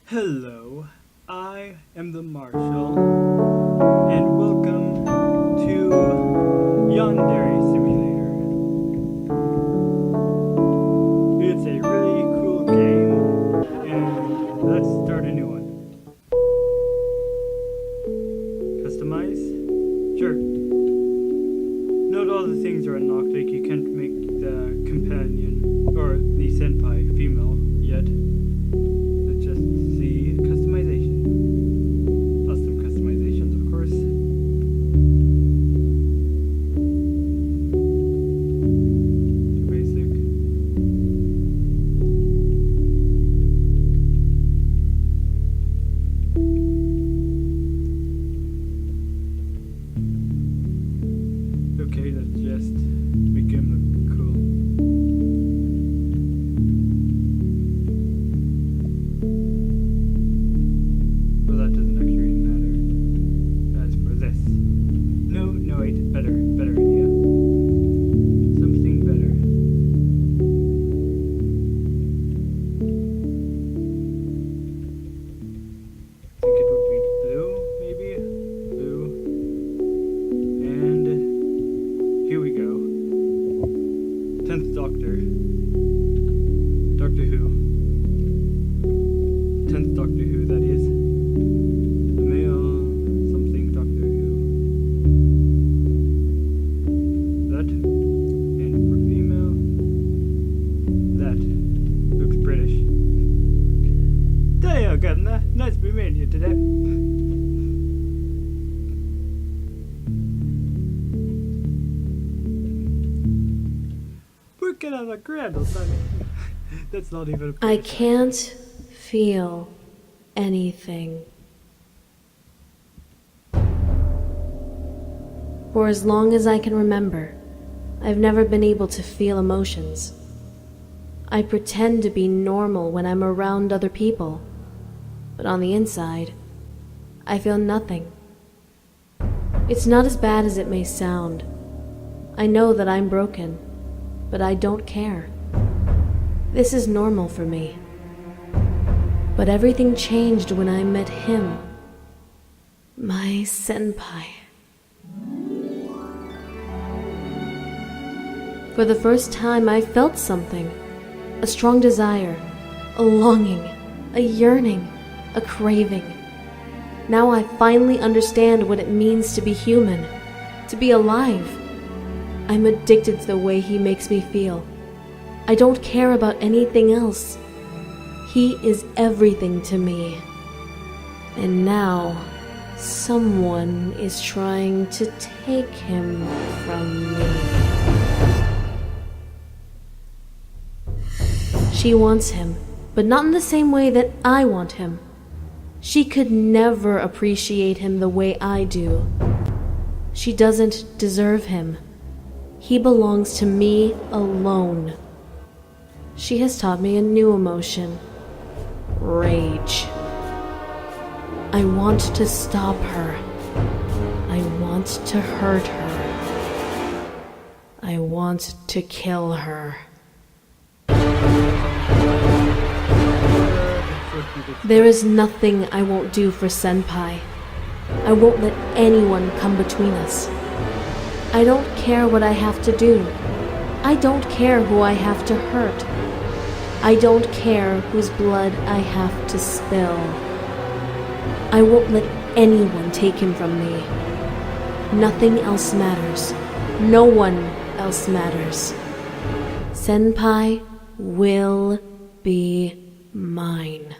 Hello, I am the Marshal, and welcome to Yandere Simulator. It's a really cool game, and let's start a new one. Customize? Sure. Note all the things are unlocked, like you can't make the companion, or the senpai, female, yet. Let's just see customization. Custom customizations, of course. Too basic. Okay, let's just make him look cool. Well, that doesn't actually matter. As for this. No, wait, better idea. Something better. I think it would be blue, maybe? Blue. And here we go. 10th Doctor. Doctor Who. 10th Doctor Who, that is. The male something Doctor Who. That. And for female, that. Looks British. There you go, Governor. Nice to be meeting you today. Working on a grand old time. That's not even a I British can't feel anything. For as long as I can remember, I've never been able to feel emotions. I pretend to be normal when I'm around other people, but on the inside, I feel nothing. It's not as bad as it may sound. I know that I'm broken, but I don't care. This is normal for me. But everything changed when I met him. My senpai. For the first time, I felt something. A strong desire, a longing, a yearning, a craving. Now I finally understand what it means to be human, to be alive. I'm addicted to the way he makes me feel. I don't care about anything else. He is everything to me. And now, someone is trying to take him from me. She wants him, but not in the same way that I want him. She could never appreciate him the way I do. She doesn't deserve him. He belongs to me alone. She has taught me a new emotion. Rage. I want to stop her. I want to hurt her. I want to kill her. There is nothing I won't do for Senpai. I won't let anyone come between us. I don't care what I have to do. I don't care who I have to hurt. I don't care whose blood I have to spill. I won't let anyone take him from me. Nothing else matters. No one else matters. Senpai will be mine.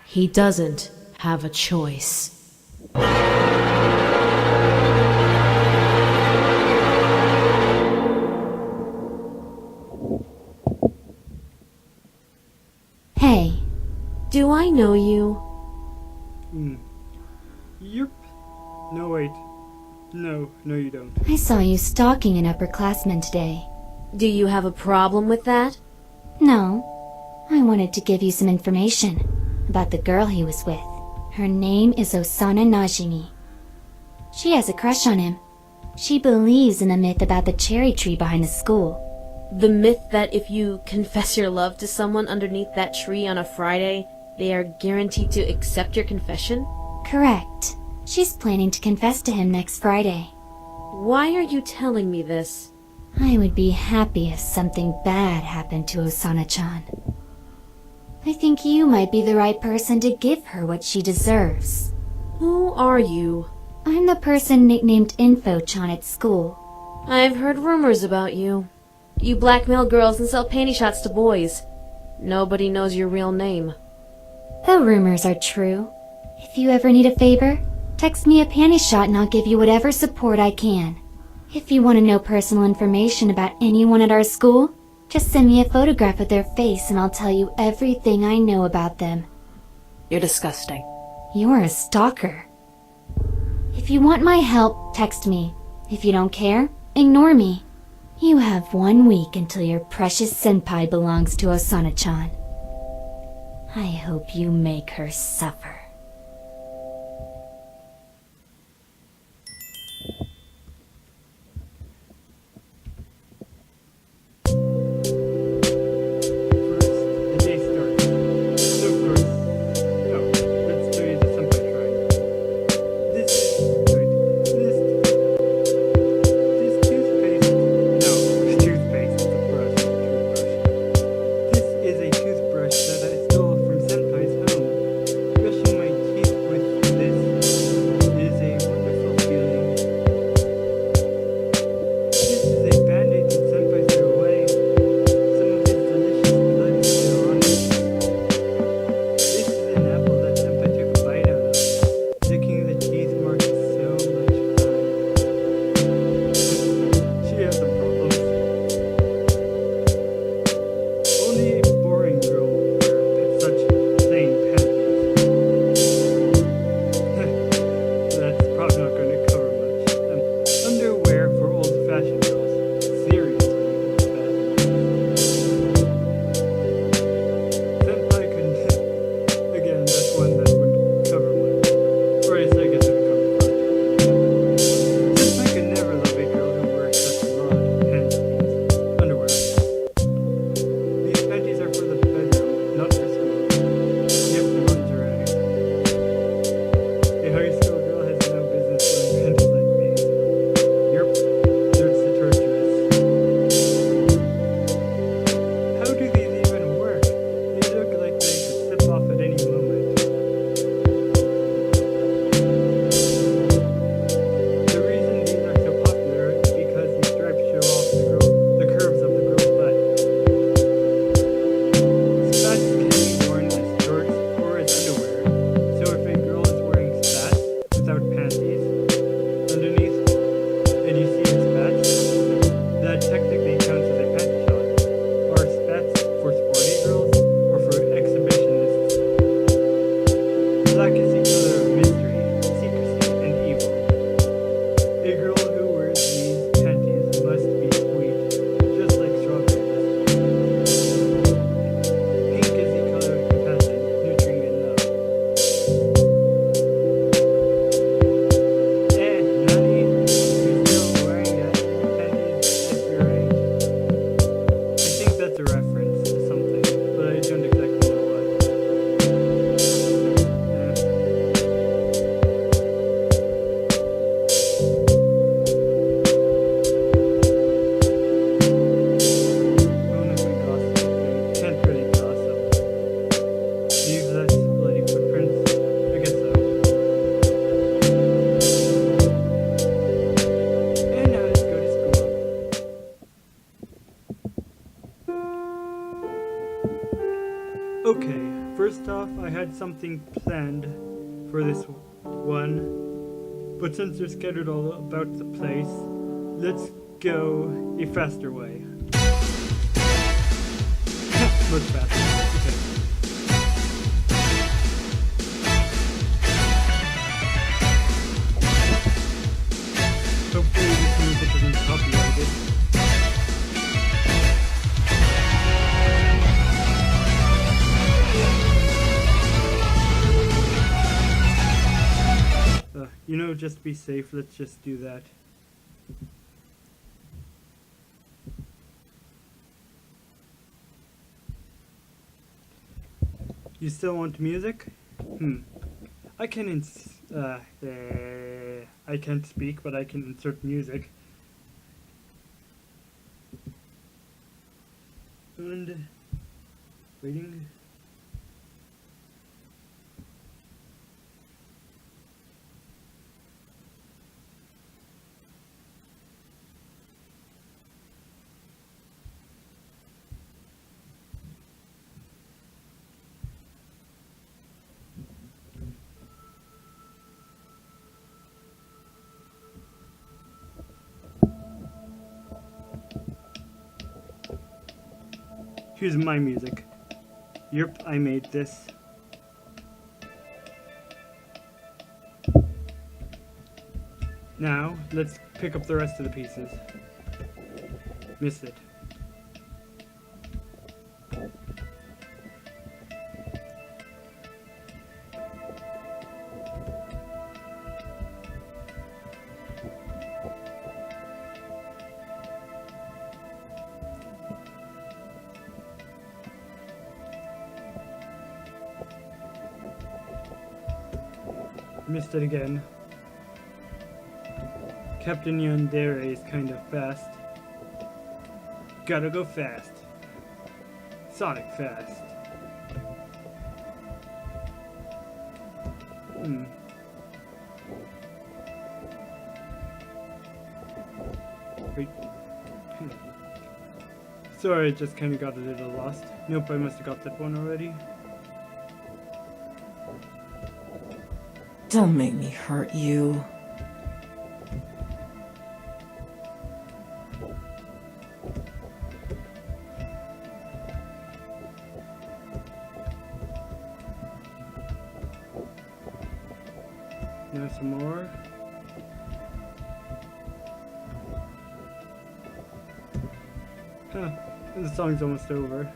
He doesn't have a choice. Hey, Do I know you? Yep. No, wait. No, you don't. I saw you stalking an upperclassman today. Do you have a problem with that? No, I wanted to give you some information about the girl he was with. Her name is Osana Najimi. She has a crush on him. She believes in the myth about the cherry tree behind the school. The myth that if you confess your love to someone underneath that tree on a Friday, they are guaranteed to accept your confession? Correct. She's planning to confess to him next Friday. Why are you telling me this? I would be happy if something bad happened to Osana-chan. I think you might be the right person to give her what she deserves. Who are you? I'm the person nicknamed Info-chan at school. I've heard rumors about you. You blackmail girls and sell panty shots to boys. Nobody knows your real name. The rumors are true. If you ever need a favor, text me a panty shot and I'll give you whatever support I can. If you want to know personal information about anyone at our school, just send me a photograph of their face and I'll tell you everything I know about them. You're disgusting. You're a stalker. If you want my help, text me. If you don't care, ignore me. You have 1 week until your precious senpai belongs to Osana-chan. I hope you make her suffer. Okay, first off, I had something planned for this one, but since they're scattered all about the place, let's go a faster way. Much faster. Okay. Hopefully this music isn't copyrighted. You know, just to be safe, let's just do that. You still want music? I can I can't speak, but I can insert music. And waiting. Here's my music. Yep, I made this. Now, let's pick up the rest of the pieces. Missed it. Missed it again. Captain Yandere is kind of fast. Gotta go fast. Sonic fast. Wait. Sorry, I just kind of got a little lost. Nope, I must have got that one already. Don't make me hurt you. Now some more. Huh, the song's almost over.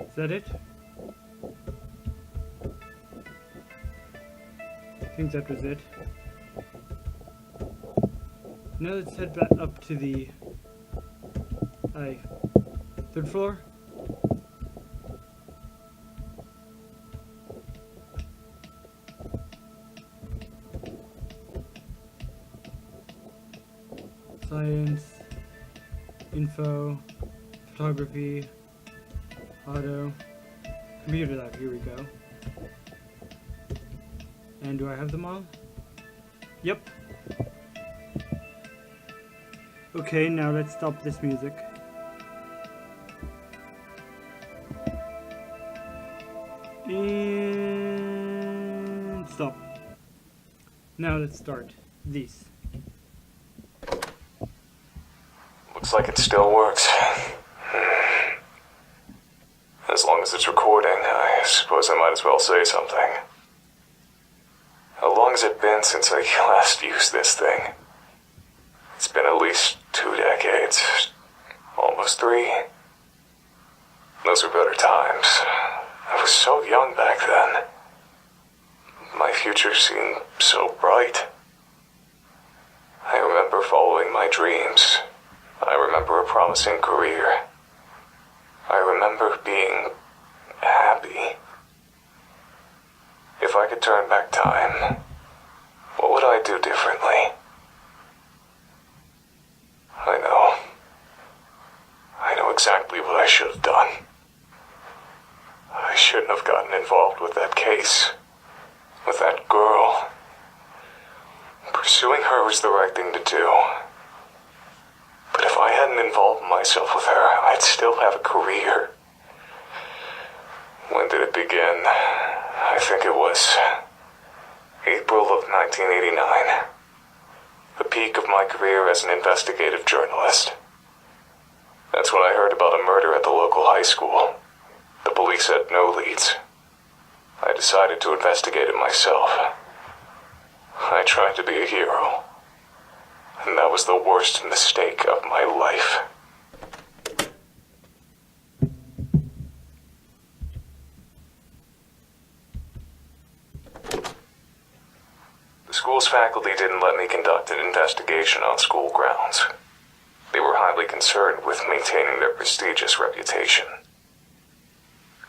Is that it? I think that was it. Now let's head back up to the third floor. Science, info, photography, auto, computer lab, here we go. And do I have them all? Yep. Okay, now let's stop this music. And stop. Now let's start these. Looks like it still works. As long as it's recording, I suppose I might as well say something. How long has it been since I last used this thing? It's been at least 2 decades. Almost 3. Those were better times. I was so young back then. My future seemed so bright. I remember following my dreams. I remember a promising career. I remember being happy. If I could turn back time, what would I do differently? I know exactly what I should have done. I shouldn't have gotten involved with that case, with that girl. Pursuing her was the right thing to do. But if I hadn't involved myself with her, I'd still have a career. When did it begin? I think it was April of 1989. The peak of my career as an investigative journalist. That's when I heard about a murder at the local high school. The police had no leads. I decided to investigate it myself. I tried to be a hero. And that was the worst mistake of my life. school's faculty didn't let me conduct an investigation on school grounds. They were highly concerned with maintaining their prestigious reputation.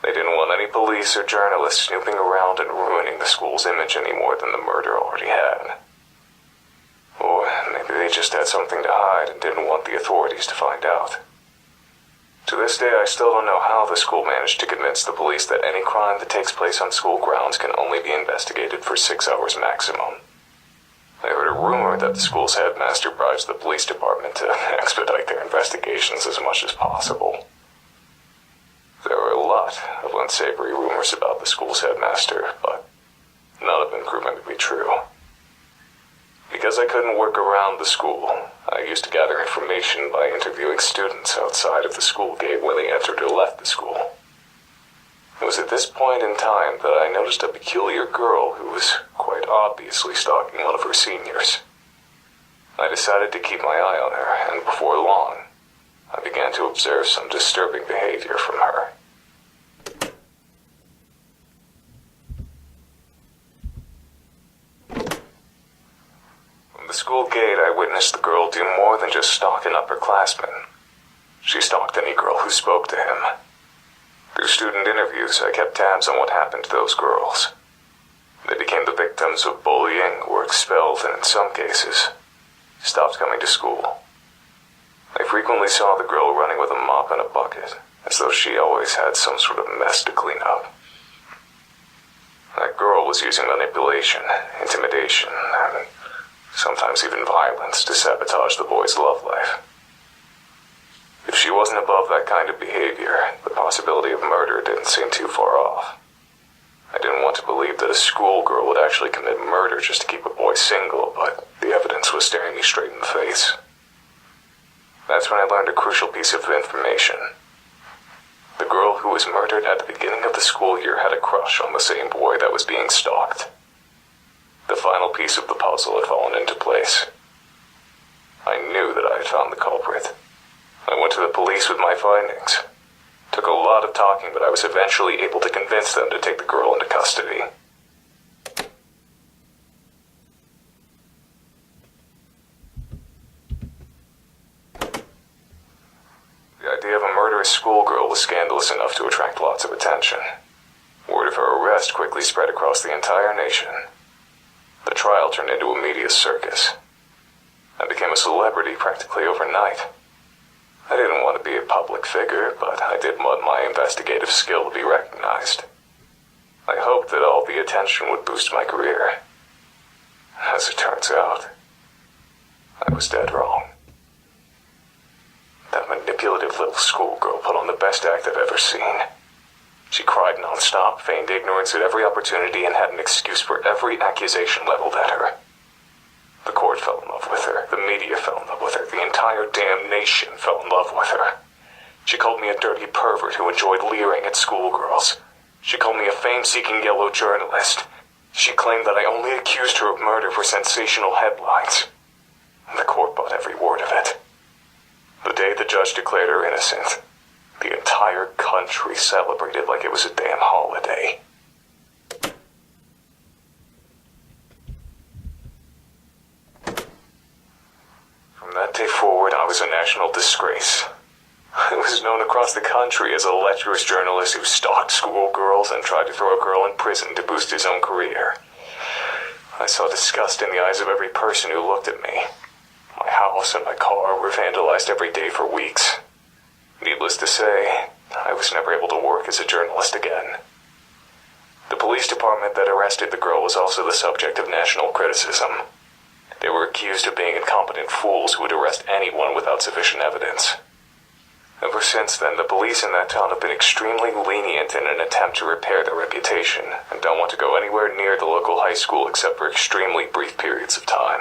They didn't want any police or journalists snooping around and ruining the school's image any more than the murder already had. Or maybe they just had something to hide and didn't want the authorities to find out. To this day, I still don't know how the school managed to convince the police that any crime that takes place on school grounds can only be investigated for 6 hours maximum. I heard a rumor that the school's headmaster bribes the police department to expedite their investigations as much as possible. There were a lot of unsavory rumors about the school's headmaster, but none of them proven to be true. Because I couldn't work around the school, I used to gather information by interviewing students outside of the school gate when they entered or left the school. It was at this point in time that I noticed a peculiar girl who was quite obviously stalking one of her seniors. I decided to keep my eye on her, and before long, I began to observe some disturbing behavior from her. From the school gate, I witnessed the girl do more than just stalk an upperclassman. She stalked any girl who spoke to him. Through student interviews, I kept tabs on what happened to those girls. They became the victims of bullying, were expelled, and in some cases, stopped coming to school. I frequently saw the girl running with a mop and a bucket, as though she always had some sort of mess to clean up. That girl was using manipulation, intimidation, and sometimes even violence to sabotage the boy's love life. If she wasn't above that kind of behavior, the possibility of murder didn't seem too far off. I didn't want to believe that a schoolgirl would actually commit murder just to keep a boy single, but the evidence was staring me straight in the face. That's when I learned a crucial piece of information. The girl who was murdered at the beginning of the school year had a crush on the same boy that was being stalked. The final piece of the puzzle had fallen into place. I knew that I had found the culprit. I went to the police with my findings. Took a lot of talking, but I was eventually able to convince them to take the girl into custody. The idea of a murderous schoolgirl was scandalous enough to attract lots of attention. Word of her arrest quickly spread across the entire nation. The trial turned into a media circus. I became a celebrity practically overnight. I didn't want to be a public figure, but I did want my investigative skill to be recognized. I hoped that all the attention would boost my career. As it turns out, I was dead wrong. That manipulative little schoolgirl put on the best act I've ever seen. She cried nonstop, feigned ignorance at every opportunity, and had an excuse for every accusation leveled at her. The court fell in love with her, the media fell in love with her, the entire damn nation fell in love with her. She called me a dirty pervert who enjoyed leering at schoolgirls. She called me a fame-seeking yellow journalist. She claimed that I only accused her of murder for sensational headlines. The court bought every word of it. The day the judge declared her innocent, the entire country celebrated like it was a damn holiday. From that day forward, I was a national disgrace. I was known across the country as a lecherous journalist who stalked schoolgirls and tried to throw a girl in prison to boost his own career. I saw disgust in the eyes of every person who looked at me. My house and my car were vandalized every day for weeks. Needless to say, I was never able to work as a journalist again. The police department that arrested the girl was also the subject of national criticism. They were accused of being incompetent fools who would arrest anyone without sufficient evidence. Ever since then, the police in that town have been extremely lenient in an attempt to repair their reputation, and don't want to go anywhere near the local high school except for extremely brief periods of time.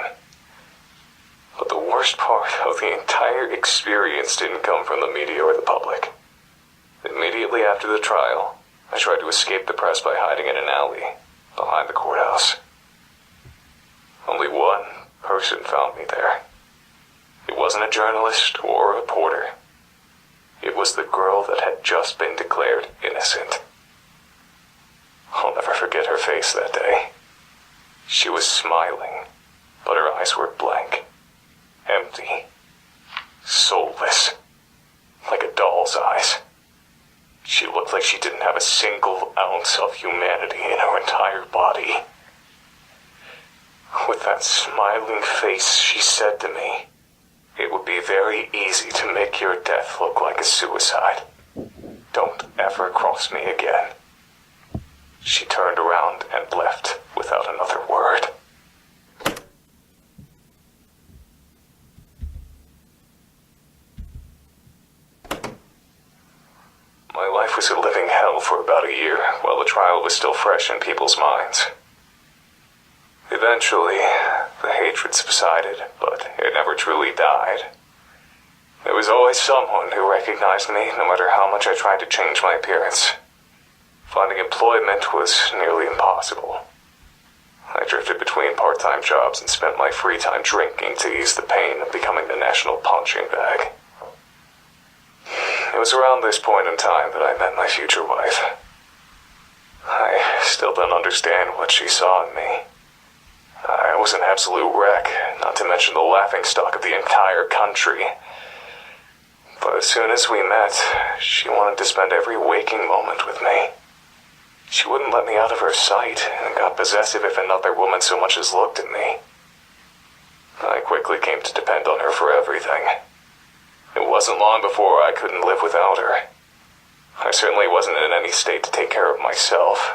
But the worst part of the entire experience didn't come from the media or the public. Immediately after the trial, I tried to escape the press by hiding in an alley behind the courthouse. Only one person found me there. It wasn't a journalist or a reporter. It was the girl that had just been declared innocent. I'll never forget her face that day. She was smiling, but her eyes were blank, empty, soulless, like a doll's eyes. She looked like she didn't have a single ounce of humanity in her entire body. With that smiling face, she said to me, "It would be very easy to make your death look like a suicide. Don't ever cross me again." She turned around and left without another word. My life was a living hell for about a year, while the trial was still fresh in people's minds. Eventually, the hatred subsided, but it never truly died. There was always someone who recognized me, no matter how much I tried to change my appearance. Finding employment was nearly impossible. I drifted between part-time jobs and spent my free time drinking to ease the pain of becoming the national punching bag. It was around this point in time that I met my future wife. I still don't understand what she saw in me. I was an absolute wreck, not to mention the laughingstock of the entire country. But as soon as we met, she wanted to spend every waking moment with me. She wouldn't let me out of her sight and got possessive if another woman so much as looked at me. I quickly came to depend on her for everything. It wasn't long before I couldn't live without her. I certainly wasn't in any state to take care of myself.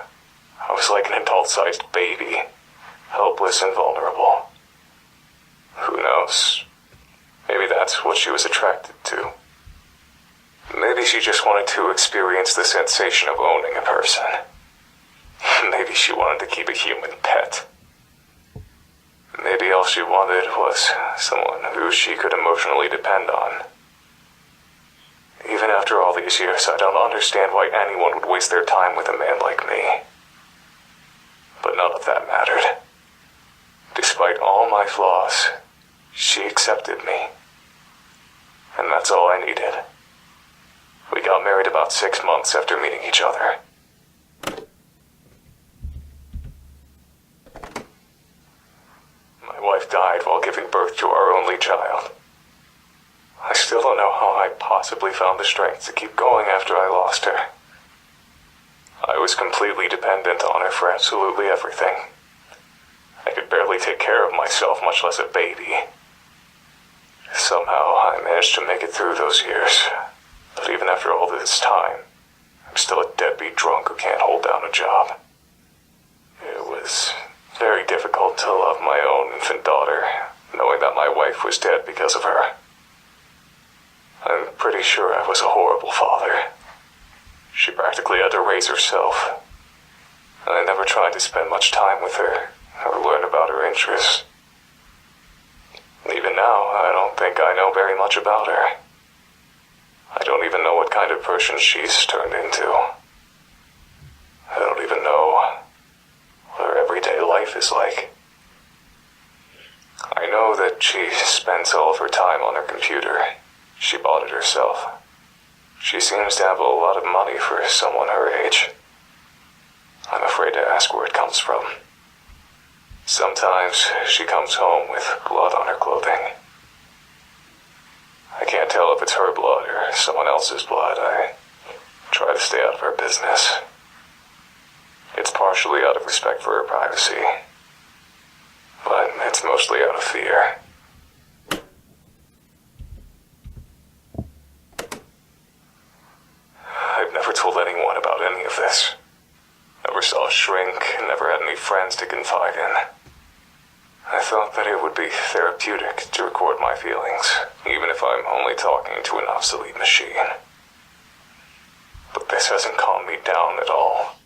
I was like an adult-sized baby, helpless and vulnerable. Who knows? Maybe that's what she was attracted to. Maybe she just wanted to experience the sensation of owning a person. Maybe she wanted to keep a human pet. Maybe all she wanted was someone who she could emotionally depend on. Even after all these years, I don't understand why anyone would waste their time with a man like me. But none of that mattered. Despite all my flaws, she accepted me. And that's all I needed. We got married about 6 months after meeting each other. My wife died while giving birth to our only child. I still don't know how I possibly found the strength to keep going after I lost her. I was completely dependent on her for absolutely everything. I could barely take care of myself, much less a baby. Somehow, I managed to make it through those years. But even after all this time, I'm still a deadbeat drunk who can't hold down a job. It was very difficult to love my own infant daughter, knowing that my wife was dead because of her. I'm pretty sure I was a horrible father. She practically had to raise herself. And I never tried to spend much time with her or learn about her interests. Even now, I don't think I know very much about her. I don't even know what kind of person she's turned into. I don't even know what her everyday life is like. I know that she spends all of her time on her computer. She bought it herself. She seems to have a lot of money for someone her age. I'm afraid to ask where it comes from. Sometimes she comes home with blood on her clothing. I can't tell if it's her blood or someone else's blood. I try to stay out of her business. It's partially out of respect for her privacy, but it's mostly out of fear. I've never told anyone about any of this. Never saw a shrink, never had any friends to confide in. I thought that it would be therapeutic to record my feelings, even if I'm only talking to an obsolete machine. But this hasn't calmed me down at all.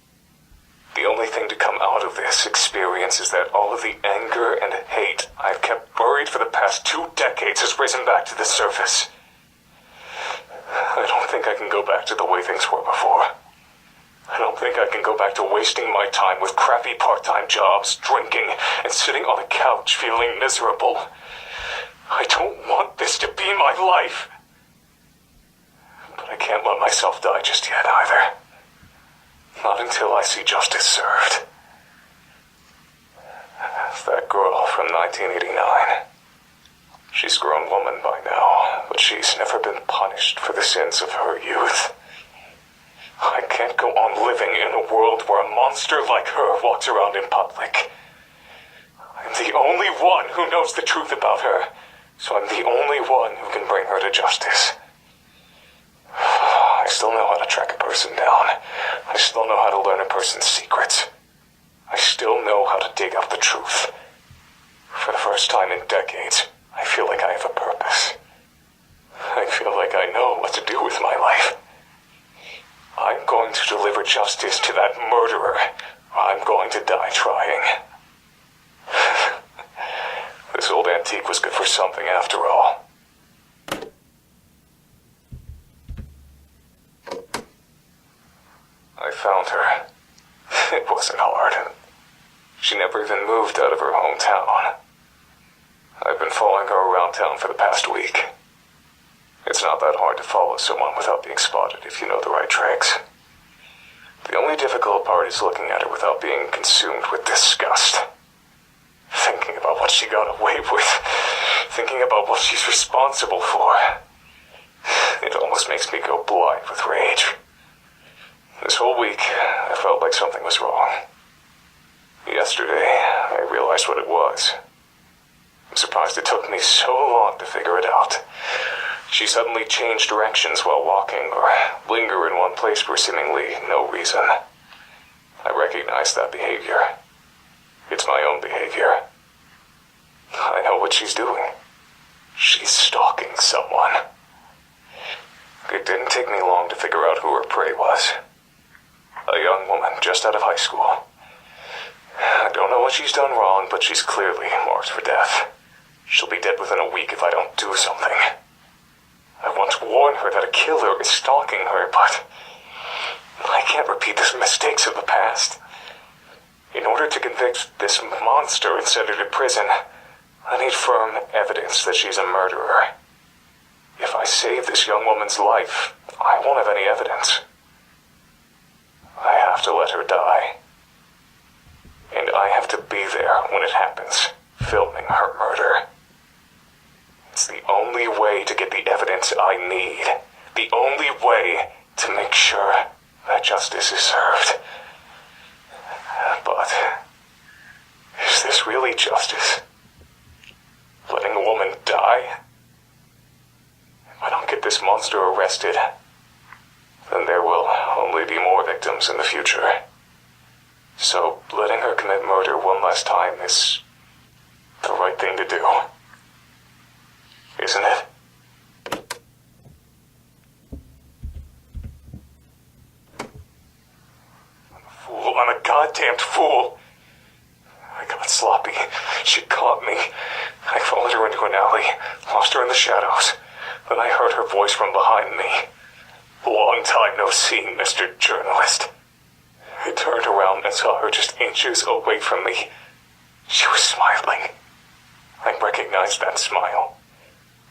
The only thing to come out of this experience is that all of the anger and hate I've kept buried for the past 2 decades has risen back to the surface. I don't think I can go back to the way things were before. I don't think I can go back to wasting my time with crappy part-time jobs, drinking, and sitting on a couch feeling miserable. I don't want this to be my life. But I can't let myself die just yet either. Not until I see justice served. That girl from 1989. She's a grown woman by now, but she's never been punished for the sins of her youth. I can't go on living in a world where a monster like her walks around in public. I'm the only one who knows the truth about her, so I'm the only one who can bring her to justice. I still know how to track a person down. I still know how to learn a person's secrets. I still know how to dig up the truth. For the first time in decades, I feel like I have a purpose. I feel like I know what to do with my life. I'm going to deliver justice to that murderer. I'm going to die trying. This old antique was good for something after all. I found her. It wasn't hard. She never even moved out of her hometown. I've been following her around town for the past week. It's not that hard to follow someone without being spotted if you know the right tricks. The only difficult part is looking at her without being consumed with disgust. Thinking about what she got away with. Thinking about what she's responsible for. It almost makes me go blind with rage. This whole week, I felt like something was wrong. Yesterday, I realized what it was. I'm surprised it took me so long to figure it out. She suddenly changed directions while walking, or linger in one place for seemingly no reason. I recognize that behavior. It's my own behavior. I know what she's doing. She's stalking someone. It didn't take me long to figure out who her prey was. A young woman just out of high school. I don't know what she's done wrong, but she's clearly marked for death. She'll be dead within a week if I don't do something. I want to warn her that a killer is stalking her, but I can't repeat the mistakes of the past. In order to convict this monster and send her to prison, I need firm evidence that she's a murderer. If I save this young woman's life, I won't have any evidence. I have to let her die. And I have to be there when it happens, filming her murder. It's the only way to get the evidence I need. The only way to make sure that justice is served. But is this really justice? Letting a woman die? If I don't get this monster arrested, then there will only be more victims in the future. So letting her commit murder one last time is the right thing to do. Isn't it? I'm a fool. I'm a goddamned fool. I got sloppy. She caught me. I followed her into an alley, lost her in the shadows. Then I heard her voice from behind me. Long time no see, Mr. Journalist. I turned around and saw her just inches away from me. She was smiling. I recognized that smile.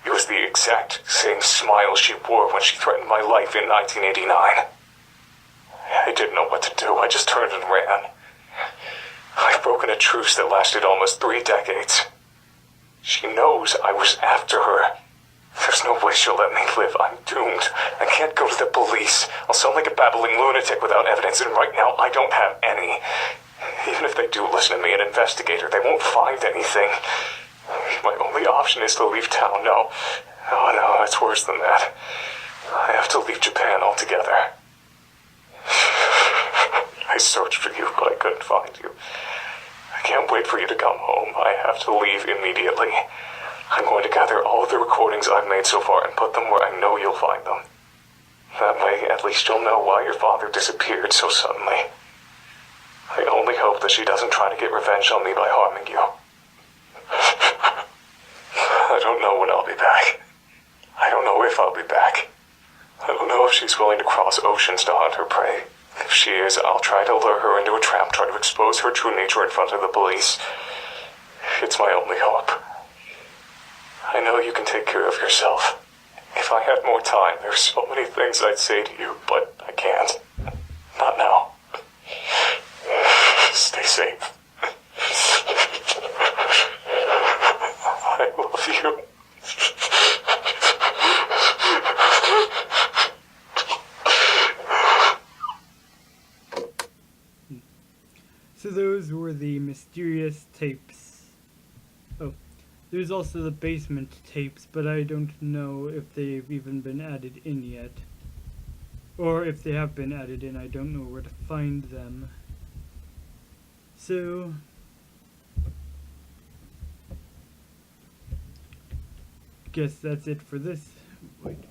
It was the exact same smile she wore when she threatened my life in 1989. I didn't know what to do. I just turned and ran. I've broken a truce that lasted almost 3 decades. She knows I was after her. There's no way she'll let me live. I'm doomed. I can't go to the police. I'll sound like a babbling lunatic without evidence, and right now I don't have any. Even if they do listen to me and investigate her, they won't find anything. My only option is to leave town. No. Oh no, it's worse than that. I have to leave Japan altogether. I searched for you, but I couldn't find you. I can't wait for you to come home. I have to leave immediately. I'm going to gather all of the recordings I've made so far and put them where I know you'll find them. That way, at least you'll know why your father disappeared so suddenly. I only hope that she doesn't try to get revenge on me by harming you. I don't know when I'll be back. I don't know if I'll be back. I don't know if she's willing to cross oceans to hunt her prey. If she is, I'll try to lure her into a trap, try to expose her true nature in front of the police. It's my only hope. I know you can take care of yourself. If I had more time, there's so many things I'd say to you, but I can't. Not now. Stay safe. with you. So those were the mysterious tapes. Oh, there's also the basement tapes, but I don't know if they've even been added in yet. Or if they have been added in, I don't know where to find them. So guess that's it for this. Wait.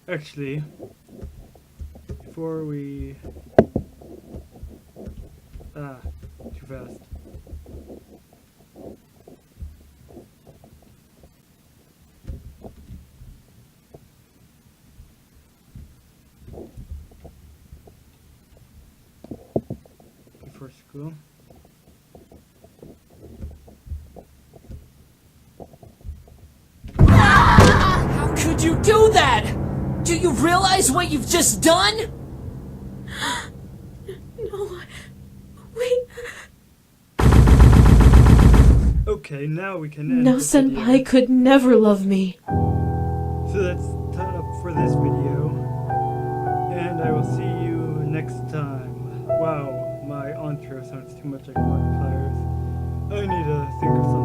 Actually, before we... too fast. Before school. How could you do that? Do you realize what you've just done? No. Wait. Okay, now we can end No, the Senpai video. could never love me. So that's up for this video. And I will see you next time. Wow, my intro sounds too much like Markiplier's. I need to think of something.